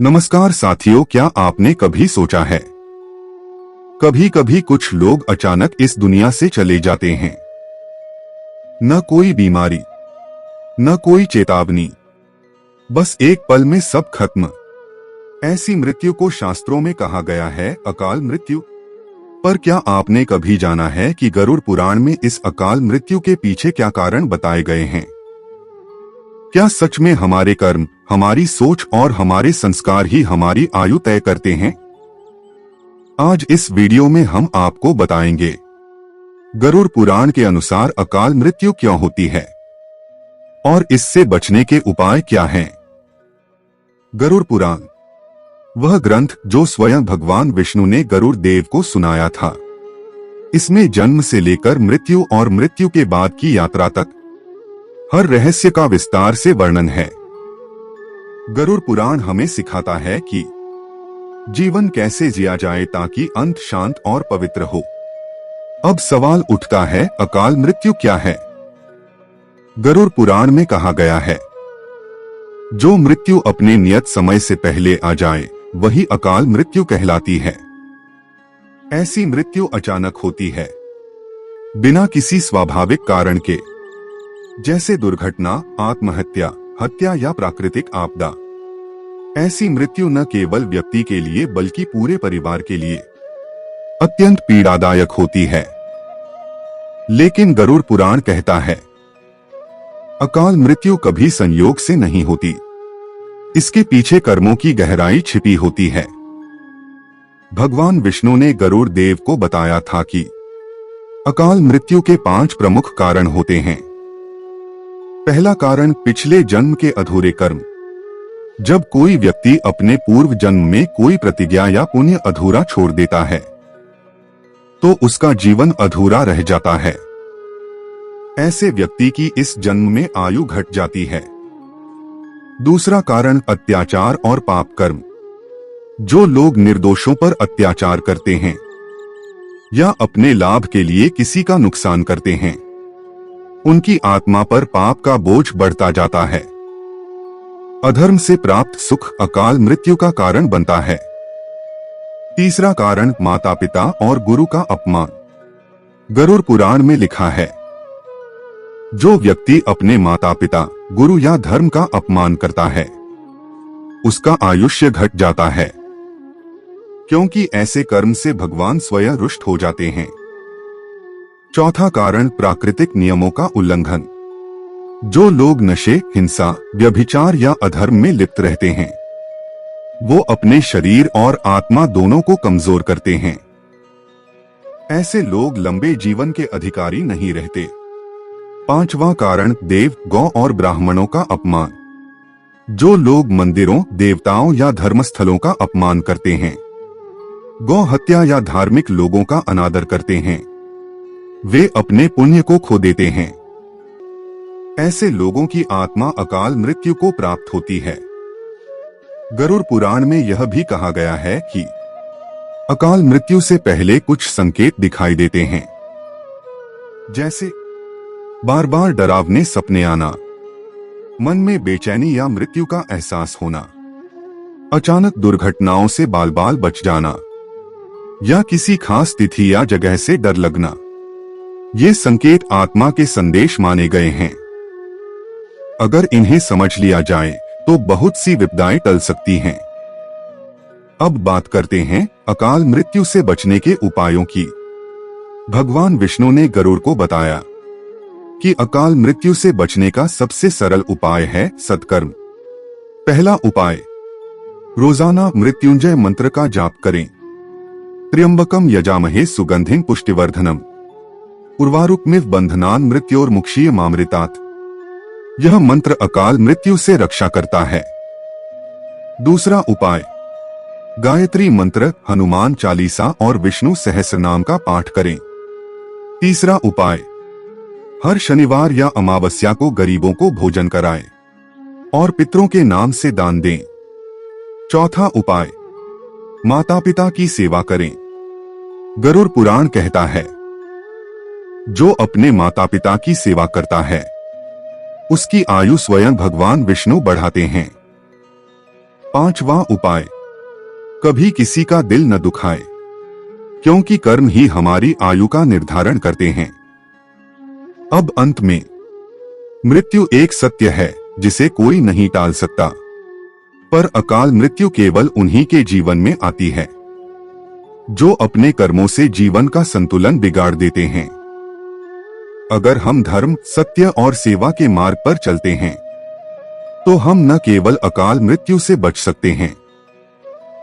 नमस्कार साथियों, क्या आपने कभी सोचा है कभी कभी कुछ लोग अचानक इस दुनिया से चले जाते हैं। न कोई बीमारी, न कोई चेतावनी, बस एक पल में सब खत्म। ऐसी मृत्यु को शास्त्रों में कहा गया है अकाल मृत्यु। पर क्या आपने कभी जाना है कि गरुड़ पुराण में इस अकाल मृत्यु के पीछे क्या कारण बताए गए हैं? क्या सच में हमारे कर्म, हमारी सोच और हमारे संस्कार ही हमारी आयु तय करते हैं? आज इस वीडियो में हम आपको बताएंगे गरुड़ पुराण के अनुसार अकाल मृत्यु क्यों होती है और इससे बचने के उपाय क्या हैं। गरुड़ पुराण वह ग्रंथ जो स्वयं भगवान विष्णु ने गरुड़ देव को सुनाया था। इसमें जन्म से लेकर मृत्यु और मृत्यु के बाद की यात्रा तक हर रहस्य का विस्तार से वर्णन है। गरुड़ पुराण हमें सिखाता है कि जीवन कैसे जिया जाए ताकि अंत शांत और पवित्र हो। अब सवाल उठता है, अकाल मृत्यु क्या है? गरुड़ पुराण में कहा गया है, जो मृत्यु अपने नियत समय से पहले आ जाए वही अकाल मृत्यु कहलाती है। ऐसी मृत्यु अचानक होती है, बिना किसी स्वाभाविक कारण के, जैसे दुर्घटना, आत्महत्या, हत्या या प्राकृतिक आपदा। ऐसी मृत्यु न केवल व्यक्ति के लिए बल्कि पूरे परिवार के लिए अत्यंत पीड़ादायक होती है। लेकिन गरुड़ पुराण कहता है, अकाल मृत्यु कभी संयोग से नहीं होती। इसके पीछे कर्मों की गहराई छिपी होती है। भगवान विष्णु ने गरुड़ देव को बताया था कि अकाल मृत्यु के 5 प्रमुख कारण होते हैं। पहला कारण, पिछले जन्म के अधूरे कर्म। जब कोई व्यक्ति अपने पूर्व जन्म में कोई प्रतिज्ञा या पुण्य अधूरा छोड़ देता है तो उसका जीवन अधूरा रह जाता है। ऐसे व्यक्ति की इस जन्म में आयु घट जाती है। दूसरा कारण, अत्याचार और पाप कर्म। जो लोग निर्दोषों पर अत्याचार करते हैं या अपने लाभ के लिए किसी का नुकसान करते हैं, उनकी आत्मा पर पाप का बोझ बढ़ता जाता है। अधर्म से प्राप्त सुख अकाल मृत्यु का कारण बनता है। तीसरा कारण, माता पिता और गुरु का अपमान। गरुड़ पुराण में लिखा है, जो व्यक्ति अपने माता पिता, गुरु या धर्म का अपमान करता है उसका आयुष्य घट जाता है, क्योंकि ऐसे कर्म से भगवान स्वयं रुष्ट हो जाते हैं। चौथा कारण, प्राकृतिक नियमों का उल्लंघन। जो लोग नशे, हिंसा, व्यभिचार या अधर्म में लिप्त रहते हैं वो अपने शरीर और आत्मा दोनों को कमजोर करते हैं। ऐसे लोग लंबे जीवन के अधिकारी नहीं रहते। पांचवा कारण, देव, गौ और ब्राह्मणों का अपमान। जो लोग मंदिरों, देवताओं या धर्मस्थलों का अपमान करते हैं, गौ हत्या या धार्मिक लोगों का अनादर करते हैं, वे अपने पुण्य को खो देते हैं। ऐसे लोगों की आत्मा अकाल मृत्यु को प्राप्त होती है। गरुड़ पुराण में यह भी कहा गया है कि अकाल मृत्यु से पहले कुछ संकेत दिखाई देते हैं, जैसे बार बार डरावने सपने आना, मन में बेचैनी या मृत्यु का एहसास होना, अचानक दुर्घटनाओं से बाल बाल बच जाना या किसी खास तिथि या जगह से डर लगना। ये संकेत आत्मा के संदेश माने गए हैं। अगर इन्हें समझ लिया जाए तो बहुत सी विपदाएं टल सकती हैं। अब बात करते हैं अकाल मृत्यु से बचने के उपायों की। भगवान विष्णु ने गरुड़ को बताया कि अकाल मृत्यु से बचने का सबसे सरल उपाय है सत्कर्म। पहला उपाय, रोजाना मृत्युंजय मंत्र का जाप करें। त्र्यंबकम यजामहे सुगंधिं पुष्टिवर्धनम उर्वारुकमिव बंधनान मृत्योर्मुक्षीय मामृतात्। यह मंत्र अकाल मृत्यु से रक्षा करता है। दूसरा उपाय, गायत्री मंत्र, हनुमान चालीसा और विष्णु सहस्रनाम का पाठ करें। तीसरा उपाय, हर शनिवार या अमावस्या को गरीबों को भोजन कराएं और पितरों के नाम से दान दें। चौथा उपाय, माता पिता की सेवा करें। गरुड़ पुराण कहता है, जो अपने माता पिता की सेवा करता है उसकी आयु स्वयं भगवान विष्णु बढ़ाते हैं। पांचवा उपाय, कभी किसी का दिल न दुखाए, क्योंकि कर्म ही हमारी आयु का निर्धारण करते हैं। अब अंत में, मृत्यु एक सत्य है जिसे कोई नहीं टाल सकता, पर अकाल मृत्यु केवल उन्हीं के जीवन में आती है जो अपने कर्मों से जीवन का संतुलन बिगाड़ देते हैं। अगर हम धर्म, सत्य और सेवा के मार्ग पर चलते हैं तो हम न केवल अकाल मृत्यु से बच सकते हैं,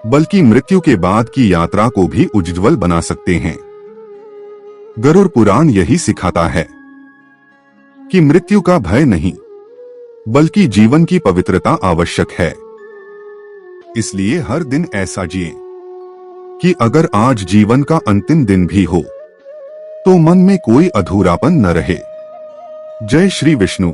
बल्कि मृत्यु के बाद की यात्रा को भी उज्ज्वल बना सकते हैं। गरुड़ पुराण यही सिखाता है कि मृत्यु का भय नहीं, बल्कि जीवन की पवित्रता आवश्यक है। इसलिए हर दिन ऐसा जिए कि अगर आज जीवन का अंतिम दिन भी हो तो मन में कोई अधूरापन न रहे। जय श्री विष्णु।